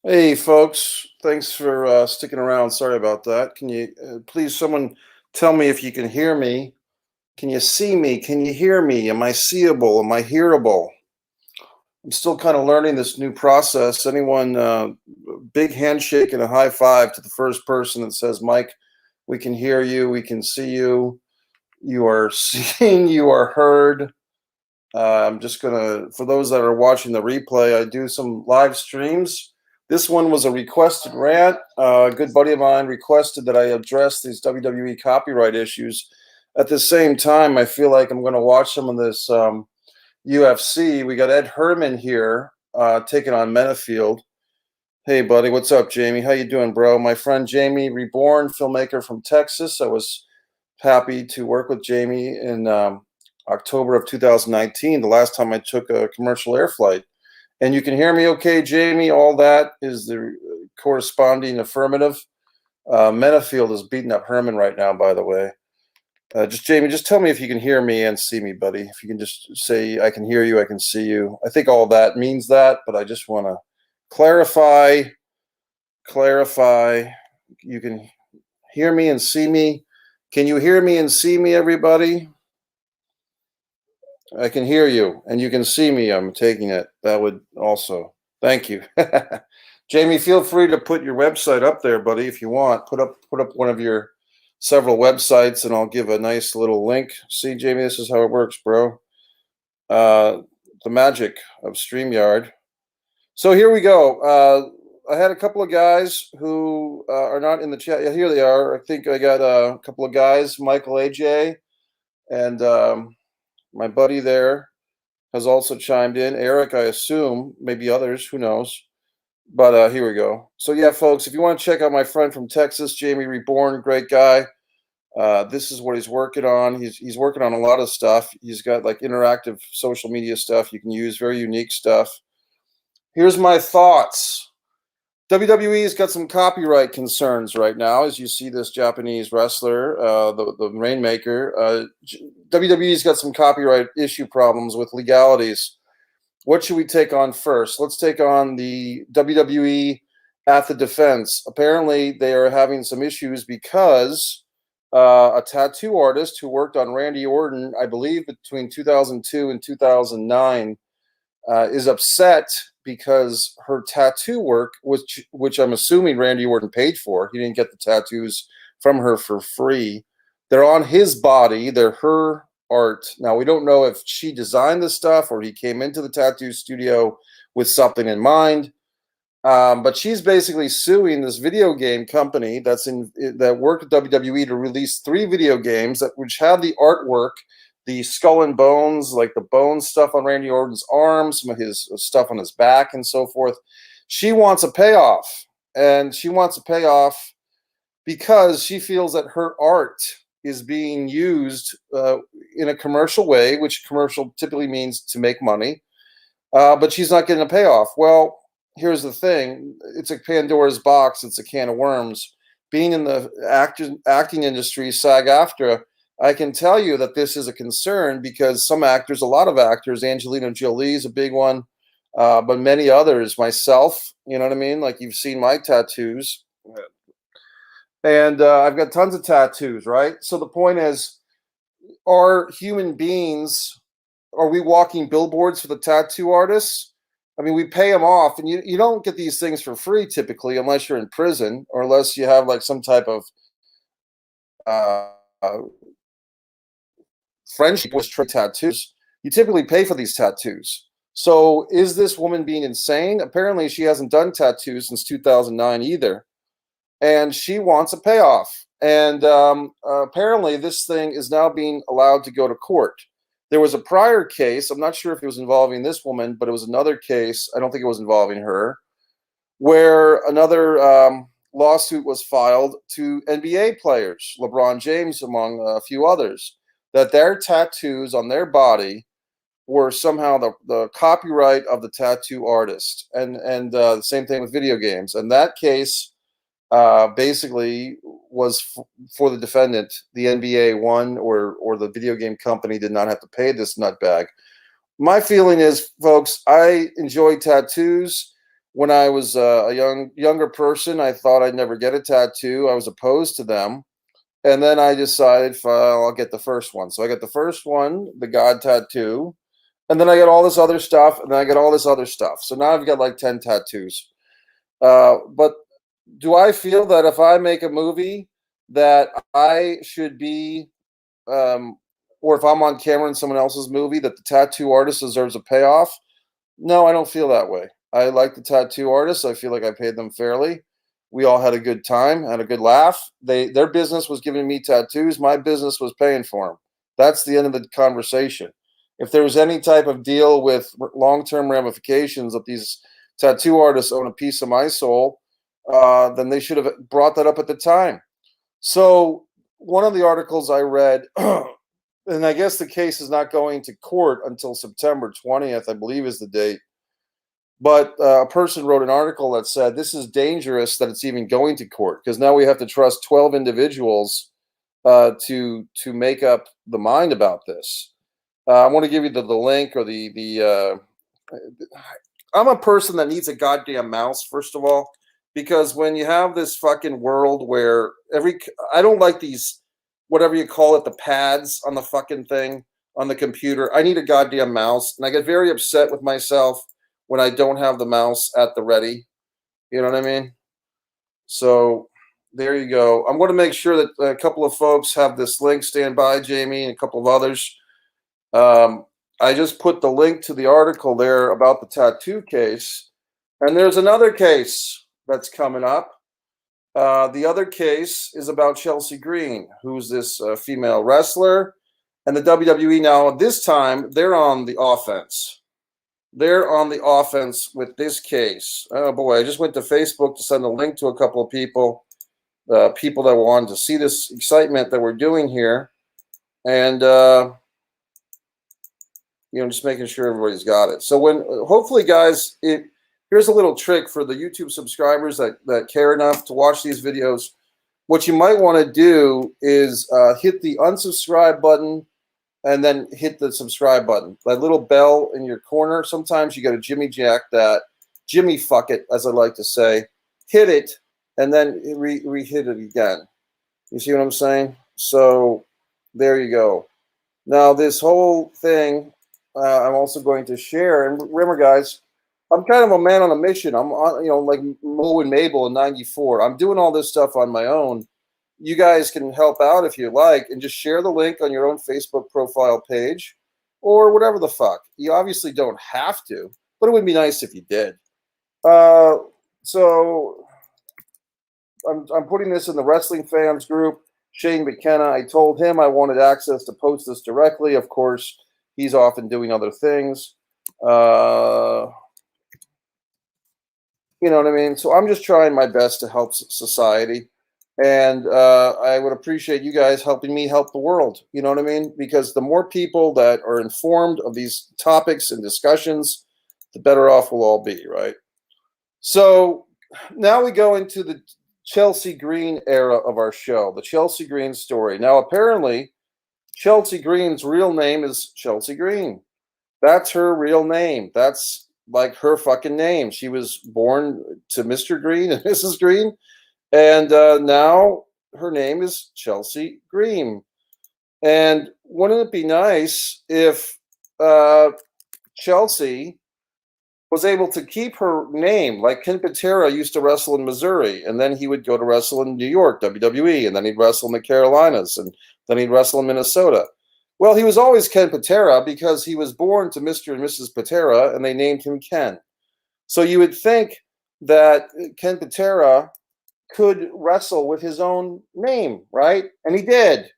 Hey, folks. Thanks for sticking around. Sorry about that. Can you please, someone tell me if you can hear me? Can you see me? Can you hear me? Am I seeable? Am I hearable? I'm still kind of learning this new process. Anyone, big handshake and a high five to the first person that says, Mike, we can hear you. We can see you. You are seen. You are heard. I'm just going to, for those that are watching the replay, I do some live streams. This one was a requested rant. A good buddy of mine requested that I address these WWE copyright issues. At the same time, I feel like I'm going to watch some of this UFC. We got Ed Herman here taking on Menafield. Hey, buddy, what's up, Jamie? How you doing, bro? My friend Jamie Reborn, filmmaker from Texas. I was happy to work with Jamie in October of 2019, the last time I took a commercial air flight. And you can hear me okay, Jamie? All that is the corresponding affirmative. Menafield is beating up Herman right now, by the way. Just Jamie, just tell me if you can hear me and see me, buddy. If you can just say, I can hear you, I can see you. I think all that means that, but I just want to clarify. You can hear me and see me. Can you hear me and see me, everybody? I can hear you, and you can see me. I'm taking it. That would also. Thank you. Jamie, feel free to put your website up there, buddy, if you want. Put up one of your several websites, and I'll give a nice little link. See, Jamie, this is how it works, bro. The magic of StreamYard. So here we go. I had a couple of guys who are not in the chat. Yeah, here they are. I think I got a couple of guys, Michael AJ, and my buddy there has also chimed in. Eric, I assume, maybe others, who knows. But here we go. So yeah, folks, if you want to check out my friend from Texas, Jamie Reborn, great guy. This is what he's working on. He's working on a lot of stuff. He's got like interactive social media stuff you can use, very unique stuff. Here's my thoughts. WWE's got some copyright concerns right now, as you see this Japanese wrestler, the Rainmaker. WWE's got some copyright issue problems with legalities. What should we take on first? Let's take on the WWE at the defense. Apparently, they are having some issues because a tattoo artist who worked on Randy Orton, I believe between 2002 and 2009, is upset because her tattoo work, which I'm assuming Randy Orton paid for, he didn't get the tattoos from her for free. They're on his body. They're her art. Now, we don't know if she designed the stuff or he came into the tattoo studio with something in mind. But she's basically suing this video game company that worked at WWE to release 3 video games which have the artwork, the skull and bones, like the bone stuff on Randy Orton's arms, some of his stuff on his back and so forth. She wants a payoff, and she wants a payoff because she feels that her art is being used in a commercial way, which commercial typically means to make money, but she's not getting a payoff. Well, here's the thing. It's a Pandora's box. It's a can of worms. Being in the acting industry, SAG-AFTRA, I can tell you that this is a concern because some actors, a lot of actors, Angelina Jolie is a big one, but many others, myself, you know what I mean? Like you've seen my tattoos. And I've got tons of tattoos, right? So the point is, are human beings, are we walking billboards for the tattoo artists? I mean, we pay them off, and you don't get these things for free typically unless you're in prison or unless you have like some type of uh, friendship with tattoos. You typically pay for these tattoos. So is this woman being insane? Apparently, she hasn't done tattoos since 2009 either, and she wants a payoff. And apparently, this thing is now being allowed to go to court. There was a prior case. I'm not sure if it was involving this woman, but it was another case. I don't think it was involving her, where another lawsuit was filed to NBA players, LeBron James among a few others, that their tattoos on their body were somehow the copyright of the tattoo artist. And the same thing with video games. And that case basically was for the defendant. The NBA won, or the video game company did not have to pay this nutbag. My feeling is, folks, I enjoy tattoos. when I was a younger person, I thought I'd never get a tattoo. I was opposed to them. And then I decided, well, I'll get the first one. So I got the first one, the God tattoo. And then I got all this other stuff. And then I got all this other stuff. So now I've got like 10 tattoos. But do I feel that if I make a movie that I should be, or if I'm on camera in someone else's movie, that the tattoo artist deserves a payoff? No, I don't feel that way. I like the tattoo artists. I feel like I paid them fairly. We all had a good time, had a good laugh. Their business was giving me tattoos. My business was paying for them. That's the end of the conversation. If there was any type of deal with long-term ramifications that these tattoo artists own a piece of my soul, then they should have brought that up at the time. So one of the articles I read, and I guess the case is not going to court until September 20th, I believe is the date. But a person wrote an article that said this is dangerous that it's even going to court because now we have to trust 12 individuals to make up the mind about this. I want to give you the link or the. I'm a person that needs a goddamn mouse, first of all, because when you have this fucking world where I don't like these, whatever you call it, the pads on the fucking thing on the computer. I need a goddamn mouse, and I get very upset with myself when I don't have the mouse at the ready. You know what I mean? So there you go. I'm going to make sure that a couple of folks have this link. Stand by, Jamie, and a couple of others. I just put the link to the article there about the tattoo case. And there's another case that's coming up. The other case is about Chelsea Green, who's this female wrestler. And the WWE now, this time, they're on the offense. They're on the offense with this case. Oh, boy, I just went to Facebook to send a link to a couple of people that wanted to see this excitement that we're doing here. And, just making sure everybody's got it. So hopefully, guys, here's a little trick for the YouTube subscribers that care enough to watch these videos. What you might want to do is hit the unsubscribe button and then hit the subscribe button. That little bell in your corner. Sometimes you got to Jimmy jack that. Jimmy fuck it, as I like to say. Hit it, and then re-hit it again. You see what I'm saying? So there you go. Now this whole thing, I'm also going to share. And remember, guys, I'm kind of a man on a mission. I'm on, like Mo and Mabel in '94. I'm doing all this stuff on my own. You guys can help out if you like and just share the link on your own Facebook profile page or whatever the fuck. You obviously don't have to, but it would be nice if you did. So I'm putting this in the Wrestling Fans group. Shane McKenna, I told him I wanted access to post this directly. Of course, he's often doing other things. You know what I mean? So I'm just trying my best to help society. And I would appreciate you guys helping me help the world. You know what I mean? Because the more people that are informed of these topics and discussions, the better off we'll all be, right? So now we go into the Chelsea Green era of our show, the Chelsea Green story. Now, apparently, Chelsea Green's real name is Chelsea Green. That's her real name. That's like her fucking name. She was born to Mr. Green and Mrs. Green. And now her name is Chelsea Green. And wouldn't it be nice if Chelsea was able to keep her name? Like Ken Patera used to wrestle in Missouri, and then he would go to wrestle in New York, WWE, and then he'd wrestle in the Carolinas, and then he'd wrestle in Minnesota. Well, he was always Ken Patera because he was born to Mr. and Mrs. Patera, and they named him Ken. So you would think that Ken Patera could wrestle with his own name, right? And he did.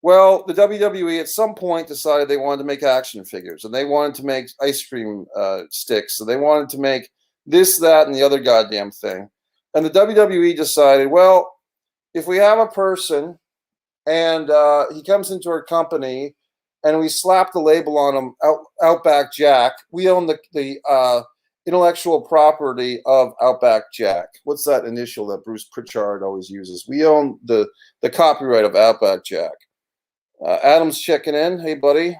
Well, the WWE at some point decided they wanted to make action figures, and they wanted to make ice cream sticks, and they wanted to make this, that, and the other goddamn thing. And the WWE decided, well, if we have a person and he comes into our company and we slap the label on him, Outback Jack, we own the intellectual property of Outback Jack. What's that initial that Bruce Pritchard always uses? We own the copyright of Outback Jack. Adam's checking in. Hey, buddy.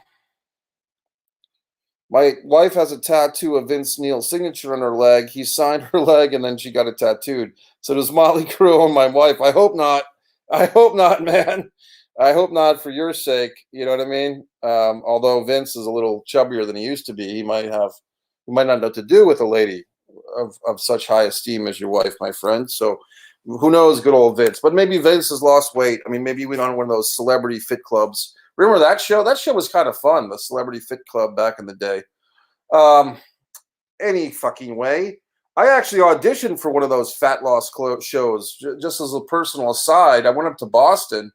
My wife has a tattoo of Vince Neil's signature on her leg. He signed her leg and then she got it tattooed. So does Molly Crew and my wife. I hope not. I hope not, man. I hope not for your sake. You know what I mean? Although Vince is a little chubbier than he used to be, he might not know what to do with a lady of such high esteem as your wife, my friend. So who knows, good old Vince. But maybe Vince has lost weight. I mean, maybe he went on one of those celebrity fit clubs. Remember that show? That show was kind of fun, the Celebrity Fit Club back in the day. Um, any fucking way. I actually auditioned for one of those fat loss shows. Just as a personal aside, I went up to Boston,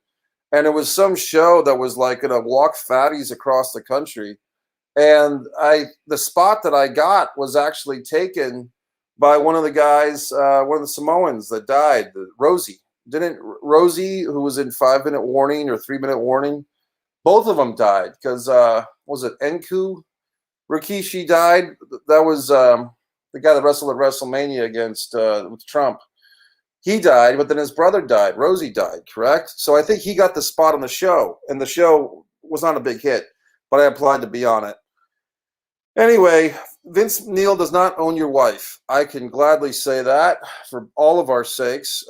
and it was some show that was like going to walk fatties across the country. And the spot that I got was actually taken by one of the guys, one of the Samoans that died, Rosie. Didn't Rosie, who was in 5-minute warning or 3-minute warning, both of them died because was it Enku Rikishi died? That was the guy that wrestled at WrestleMania against with Trump. He died, but then his brother died. Rosie died, correct? So I think he got the spot on the show, and the show was not a big hit, but I applied to be on it. Anyway, Vince Neil does not own your wife. I can gladly say that for all of our sakes,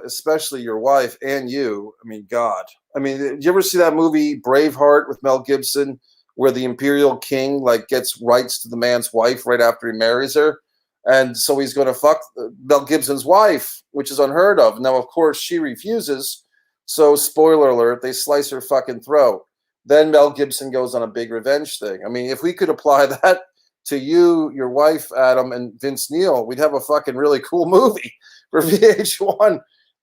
especially your wife and you. I mean, God. I mean, did you ever see that movie Braveheart with Mel Gibson, where the Imperial King like gets rights to the man's wife right after he marries her? And so he's going to fuck Mel Gibson's wife, which is unheard of. Now, of course, she refuses. So, spoiler alert, they slice her fucking throat. Then Mel Gibson goes on a big revenge thing. I mean, if we could apply that to you, your wife, Adam, and Vince Neil, we'd have a fucking really cool movie for VH1.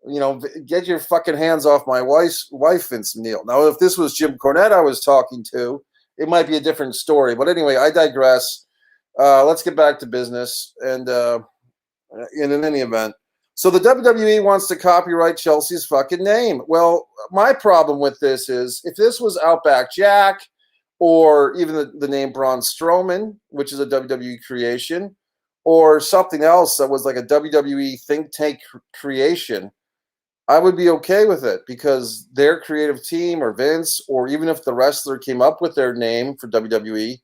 You know, get your fucking hands off my wife, Vince Neil. Now, if this was Jim Cornette I was talking to, it might be a different story. But anyway, I digress. Let's get back to business. And in any event, so the WWE wants to copyright Chelsea's fucking name. Well, my problem with this is if this was Outback Jack or even the name Braun Strowman, which is a WWE creation, or something else that was like a WWE think tank creation, I would be okay with it because their creative team or Vince, or even if the wrestler came up with their name for WWE,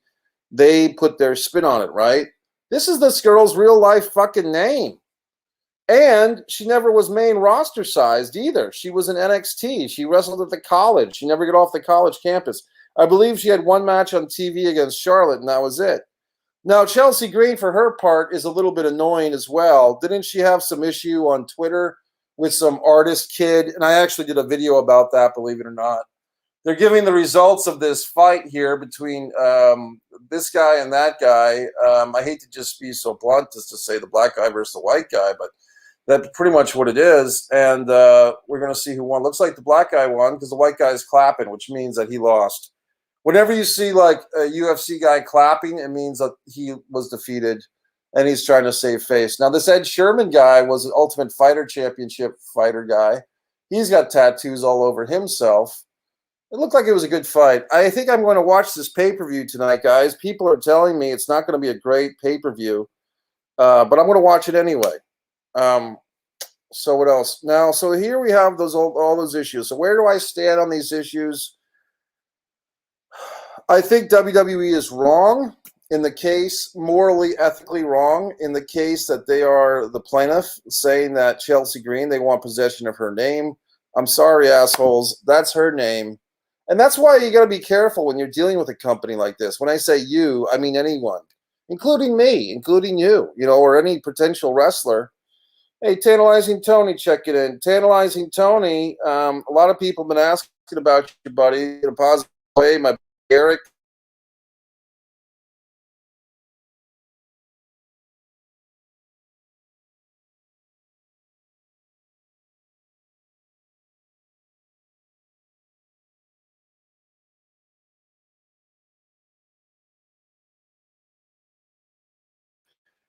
they put their spin on it, right? This is this girl's real life fucking name. And she never was main roster sized either. She was in NXT. She wrestled at the college. She never got off the college campus. I believe she had one match on TV against Charlotte, and that was it. Now, Chelsea Green, for her part, is a little bit annoying as well. Didn't she have some issue on Twitter with some artist kid? And I actually did a video about that, believe it or not. They're giving the results of this fight here between this guy and that guy. I hate to just be so blunt as to say the black guy versus the white guy, but that's pretty much what it is. And we're going to see who won. Looks like the black guy won because the white guy is clapping, which means that he lost. Whenever you see like a UFC guy clapping, it means that he was defeated and he's trying to save face. Now, this Ed Sherman guy was an Ultimate Fighter Championship fighter guy. He's got tattoos all over himself. It looked like it was a good fight. I think I'm going to watch this pay-per-view tonight, guys. People are telling me it's not going to be a great pay-per-view, but I'm going to watch it anyway. So what else? Now, so here we have all those issues. So where do I stand on these issues? I think WWE is wrong in the case, morally, ethically wrong in the case that they are the plaintiff saying that Chelsea Green, they want possession of her name. I'm sorry, assholes. That's her name. And that's why you got to be careful when you're dealing with a company like this. When I say you, I mean anyone, including me, including you, or any potential wrestler. Hey, Tantalizing Tony, check it in. Tantalizing Tony, a lot of people have been asking about you, buddy, in a positive way. My Eric.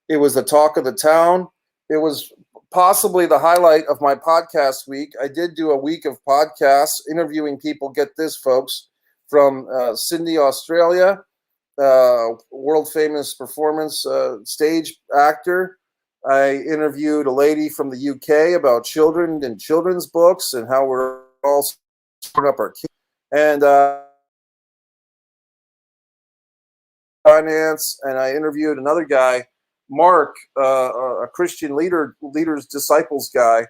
It was the talk of the town. It was possibly the highlight of my podcast week. I did do a week of podcasts interviewing people. Get this, folks, from Sydney, Australia, world famous performance stage actor. I interviewed a lady from the UK about children and children's books and how we're all screwing up our kids. And finance, and I interviewed another guy, Mark, a Christian leaders disciples guy.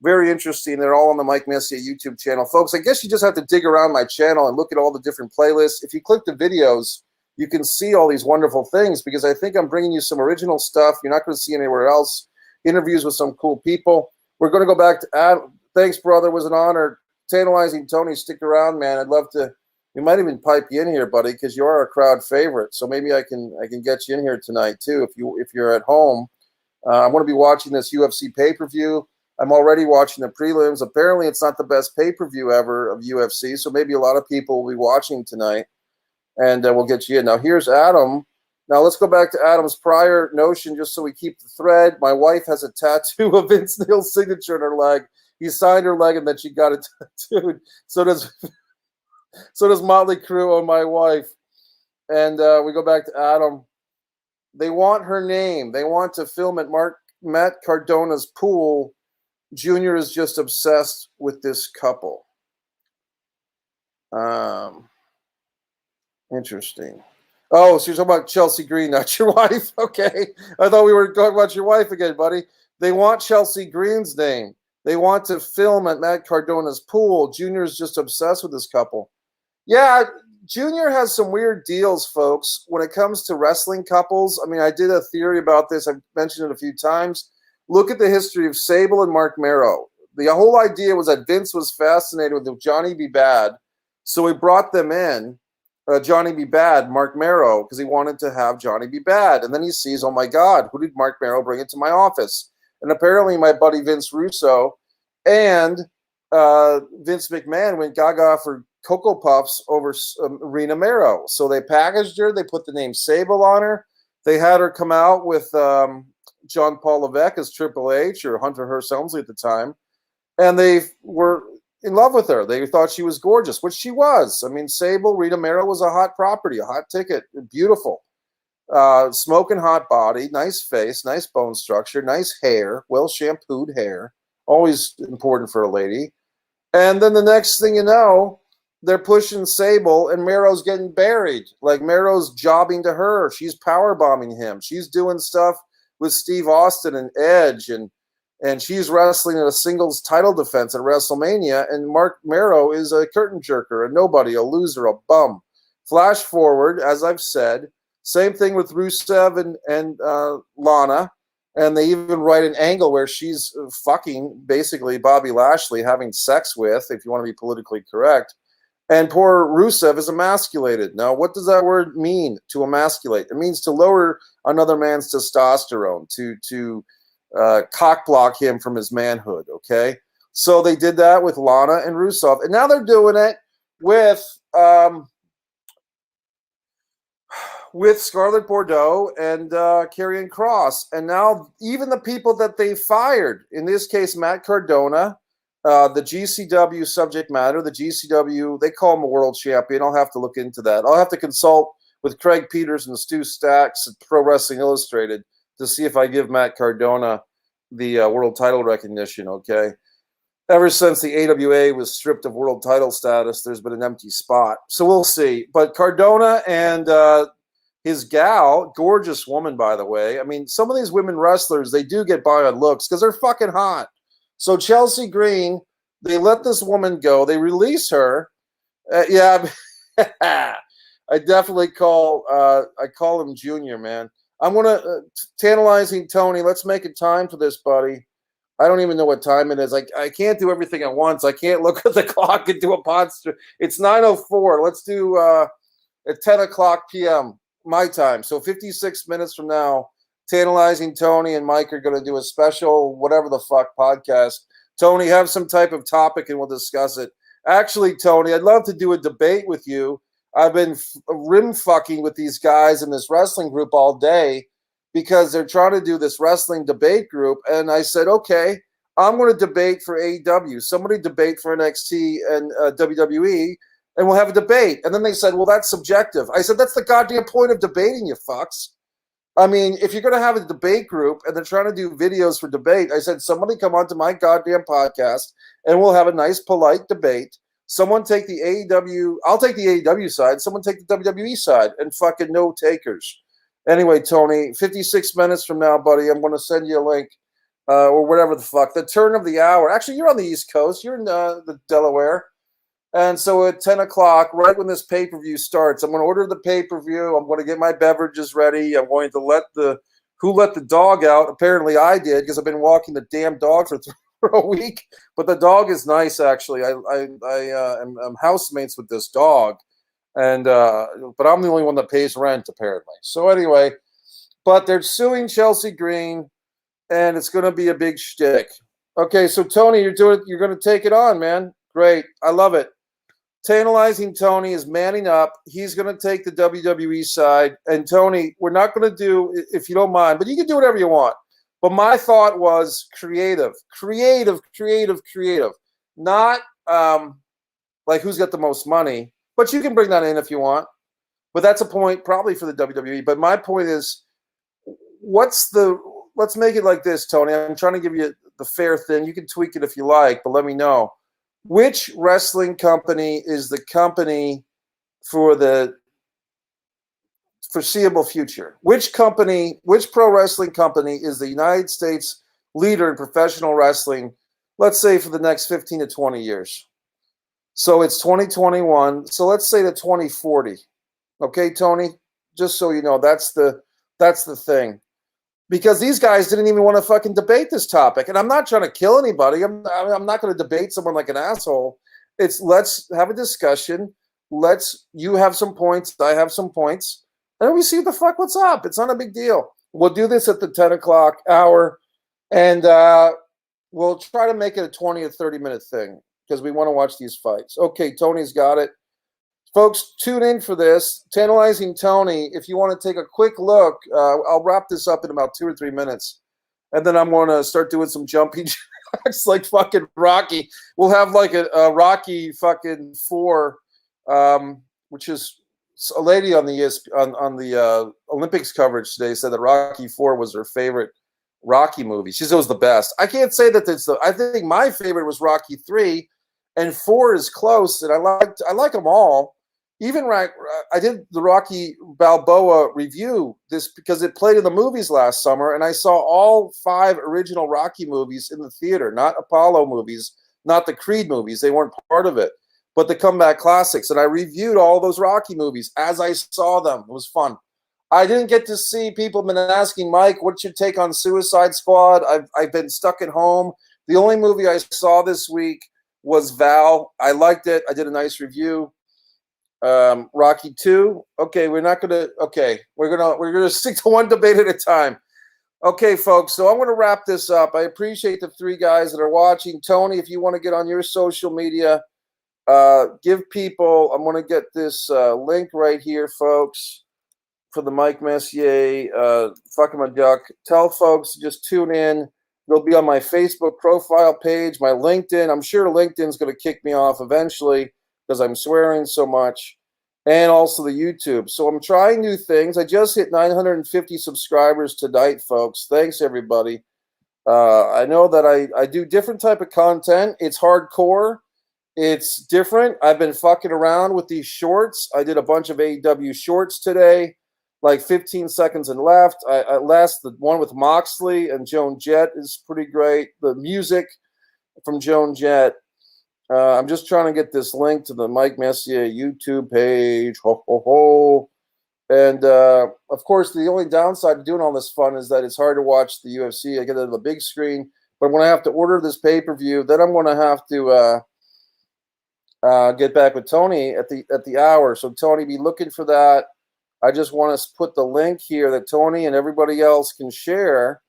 Very interesting. They're all on the Mike Messier YouTube channel. Folks, I guess you just have to dig around my channel and look at all the different playlists. If you click the videos, you can see all these wonderful things because I think I'm bringing you some original stuff you're not going to see anywhere else. Interviews with some cool people. We're going to go back to Adam. Thanks, brother. It was an honor. Tantalizing Tony, stick around, man. I'd love to. We might even pipe you in here, buddy, because you are a crowd favorite. So maybe I can get you in here tonight too if you're at home. I'm going to be watching this UFC pay-per-view. I'm already watching the prelims. Apparently, it's not the best pay-per-view ever of UFC, so maybe a lot of people will be watching tonight, and we'll get you in. Now, here's Adam. Now, let's go back to Adam's prior notion just so we keep the thread. My wife has a tattoo of Vince Neil's signature on her leg. He signed her leg, and then she got it tattooed. So does Motley Crue on my wife. And we go back to Adam. They want her name. They want to film at Matt Cardona's pool. Junior is just obsessed with this couple. Interesting. Oh, so you're talking about Chelsea Green, not your wife? Okay. I thought we were talking about your wife again, buddy. They want Chelsea Green's name. They want to film at Matt Cardona's pool. Junior is just obsessed with this couple. Yeah, Junior has some weird deals, folks, when it comes to wrestling couples. I mean, I did a theory about this. I've mentioned it a few times. Look at the history of Sable and Mark Marrow. The whole idea was that Vince was fascinated with Johnny B. Bad, so he brought them in, Johnny B. Bad, Mark Marrow, because he wanted to have Johnny B. Bad. And then he sees, oh, my God, who did Mark Marrow bring into my office? And apparently my buddy Vince Russo and Vince McMahon went gaga for Cocoa Puffs over Rena Marrow. So they packaged her. They put the name Sable on her. They had her come out with John Paul Levesque as Triple H or Hunter Hearst Helmsley at the time. And they were in love with her. They thought she was gorgeous, which she was. I mean, Sable, Rita Mero was a hot property, a hot ticket, beautiful. Smoking hot body, nice face, nice bone structure, nice hair, well-shampooed hair. Always important for a lady. And then the next thing you know, they're pushing Sable, and Merrow's getting buried. Like, Merrow's jobbing to her. She's power bombing him. She's doing stuff with Steve Austin and Edge, and she's wrestling in a singles title defense at WrestleMania, and Mark Marrow is a curtain jerker, a nobody, a loser, a bum. Flash forward, as I've said, same thing with Rusev and Lana, and they even write an angle where she's fucking basically Bobby Lashley, having sex with, if you want to be politically correct. And poor Rusev is emasculated. Now, what does that word mean, to emasculate? It means to lower another man's testosterone, to cock block him from his manhood, okay? So they did that with Lana and Rusev. And now they're doing it with Scarlett Bordeaux and Karrion Kross. And now even the people that they fired, in this case, Matt Cardona, the GCW subject matter, the GCW, they call him a world champion. I'll have to look into that. I'll have to consult with Craig Peters and Stu Stacks at Pro Wrestling Illustrated to see if I give Matt Cardona the world title recognition, okay? Ever since the AWA was stripped of world title status, there's been an empty spot. So we'll see. But Cardona and his gal, gorgeous woman, by the way. I mean, some of these women wrestlers, they do get by on looks because they're fucking hot. So Chelsea Green, they let this woman go. They release her. Yeah, I definitely call him Junior, man. I'm going to, Tantalizing Tony, let's make a time for this, buddy. I don't even know what time it is. I can't do everything at once. I can't look at the clock and do a monster. It's 9:04. Let's do at 10 o'clock p.m. my time. So 56 minutes from now, Tantalizing Tony and Mike are going to do a special whatever the fuck podcast. Tony, have some type of topic and we'll discuss it. Actually, Tony, I'd love to do a debate with you. I've been rim fucking with these guys in this wrestling group all day because they're trying to do this wrestling debate group. And I said, okay, I'm going to debate for AEW. Somebody debate for NXT and WWE, and we'll have a debate. And then they said, well, that's subjective. I said, that's the goddamn point of debating, you fucks. I mean, if you're going to have a debate group and they're trying to do videos for debate, I said, somebody come onto my goddamn podcast and we'll have a nice, polite debate Someone take the AEW. I'll take the AEW side. Someone take the WWE side, and fucking no takers. Anyway, Tony, 56 minutes from now, buddy, I'm going to send you a link or whatever the fuck. The turn of the hour. Actually, you're on the East Coast. You're in the Delaware. And so at 10 o'clock, right when this pay-per-view starts, I'm going to order the pay-per-view. I'm going to get my beverages ready. I'm going to who let the dog out? Apparently I did, because I've been walking the damn dog for a week. But the dog is nice, actually. I'm housemates with this dog. And but I'm the only one that pays rent, apparently. So anyway, but they're suing Chelsea Green, and it's going to be a big shtick. Okay, so Tony, you're going to take it on, man. Great, I love it. Tantalizing Tony is manning up. He's going to take the WWE side. And Tony, we're not going to do, if you don't mind, but you can do whatever you want. But my thought was creative. Not like who's got the most money. But you can bring that in if you want. But that's a point probably for the WWE. But my point is, let's make it like this, Tony. I'm trying to give you the fair thing. You can tweak it if you like, but let me know. Which wrestling company is the company for the foreseeable future? Which pro wrestling company is the United States leader in professional wrestling, let's say for the next 15 to 20 years? So it's 2021. So let's say to 2040. Okay, Tony? Just so you know, that's the thing. Because these guys didn't even want to fucking debate this topic. And I'm not trying to kill anybody. I'm not going to debate someone like an asshole. It's let's have a discussion. You have some points. I have some points. And then we see what's up. It's not a big deal. We'll do this at the 10 o'clock hour. And we'll try to make it a 20 or 30-minute thing because we want to watch these fights. Okay, Tony's got it. Folks, tune in for this. Tantalizing Tony, if you want to take a quick look, I'll wrap this up in about 2 or 3 minutes. And then I'm going to start doing some jumping jacks like fucking Rocky. We'll have like a Rocky fucking 4, which is a lady on the Olympics coverage today said that Rocky 4 was her favorite Rocky movie. She said it was the best. I can't say that I think my favorite was Rocky 3, and 4 is close, and I like them all. Even I did the Rocky Balboa review this because it played in the movies last summer, and I saw all 5 original Rocky movies in the theater, not Apollo movies, not the Creed movies. They weren't part of it, but the comeback classics. And I reviewed all those Rocky movies as I saw them. It was fun. I didn't get to see people been asking, Mike, what's your take on Suicide Squad? I've been stuck at home. The only movie I saw this week was Val. I liked it. I did a nice review. Rocky 2. Okay, we're gonna stick to one debate at a time. Okay, folks, so I'm gonna wrap this up. I appreciate the 3 guys that are watching. Tony, if you want to get on your social media, give people, I'm gonna get this link right here, folks, for the Mike Messier fuck him a duck. Tell folks to just tune in. It'll be on my Facebook profile page, my LinkedIn. I'm sure LinkedIn's going to kick me off eventually because I'm swearing so much, and also the YouTube. So I'm trying new things. I just hit 950 subscribers tonight, folks. Thanks, everybody. I know that I do different type of content. It's hardcore. It's different. I've been fucking around with these shorts. I did a bunch of AEW shorts today, like 15 seconds and left. The one with Moxley and Joan Jett is pretty great. The music from Joan Jett. I'm just trying to get this link to the Mike Messier YouTube page. Ho, ho, ho. And, of course, the only downside to doing all this fun is that it's hard to watch the UFC. I get it on the big screen. But when I have to order this pay-per-view, then I'm going to have to get back with Tony at the hour. So, Tony, be looking for that. I just want to put the link here that Tony and everybody else can share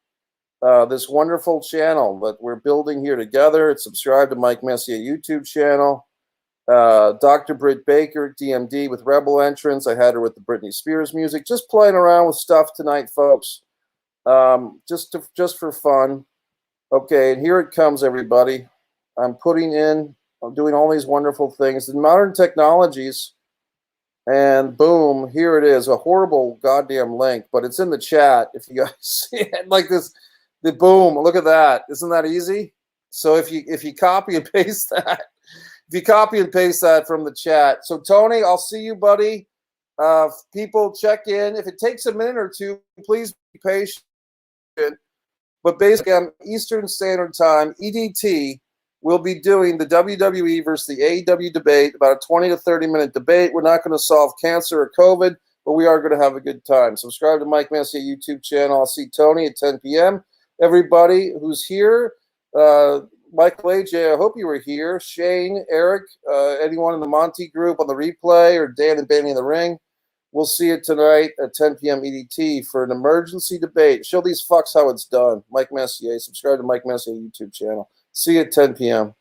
this wonderful channel that we're building here together. It's subscribed to Mike Messier YouTube channel. Dr. Britt Baker, DMD with Rebel Entrance. I had her with the Britney Spears music. Just playing around with stuff tonight, folks. Just for fun. Okay, and here it comes, everybody. I'm doing all these wonderful things. The modern technologies. And boom, here it is. A horrible goddamn link, but it's in the chat if you guys see it. Like this, boom, look at that. Isn't that easy? So if you copy and paste that, If you copy and paste that from the chat. So, Tony, I'll see you, buddy. People check in. If it takes a minute or two, please be patient. But basically, on Eastern Standard Time, EDT will be doing the WWE versus the AEW debate, about a 20 to 30-minute debate. We're not going to solve cancer or COVID, but we are going to have a good time. Subscribe to Mike Messier YouTube channel. I'll see Tony at 10 p.m. Everybody who's here, Michael AJ, I hope you were here. Shane, Eric, anyone in the Monty group on the replay, or Dan and Benny in the ring. We'll see you tonight at 10 p.m. EDT for an emergency debate. Show these fucks how it's done. Mike Messier. Subscribe to Mike Messier YouTube channel. See you at 10 p.m.